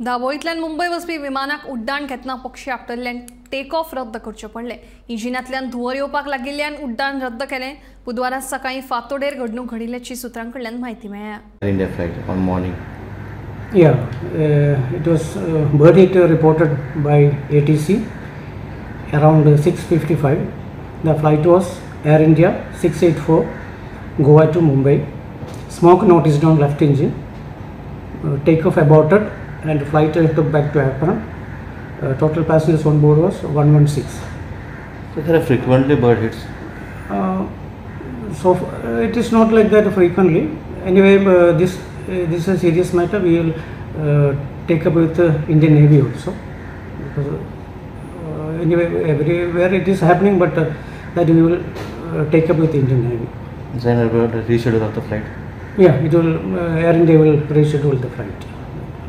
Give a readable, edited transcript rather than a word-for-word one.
दाबोळींतल्यान मुंबय वचपी विमानाक उड्डाण घेतना पक्षी आपटल्ल्यान टेक ऑफ रद्द करचें पडलें। इंजिनांतल्यान धुंवर येवपाक लागिल्ल्यान उड्डाण रद्द केलें। बुधवारा सकाळीं फातोडेर घडणूक घडिल्ल्याची सुत्रां कडल्यान म्हायती मेळ्ळ्या। India flight on morning. Yeah, it was bird hit reported by ATC around 6:55. The flight was Air India 684 Goa to Mumbai. Smoke noticed on left engine. Takeoff aborted and flight took back to apron. Total passengers on board was 116. So there are frequently bird hits. It is not like that frequently. Anyway, this is a serious matter. We will take up with the Indian Navy also. Because, anyway, everywhere it is happening, but that we will take up with the Indian Navy. Then reschedule of the flight. Yeah, it will. Air India will reschedule the flight.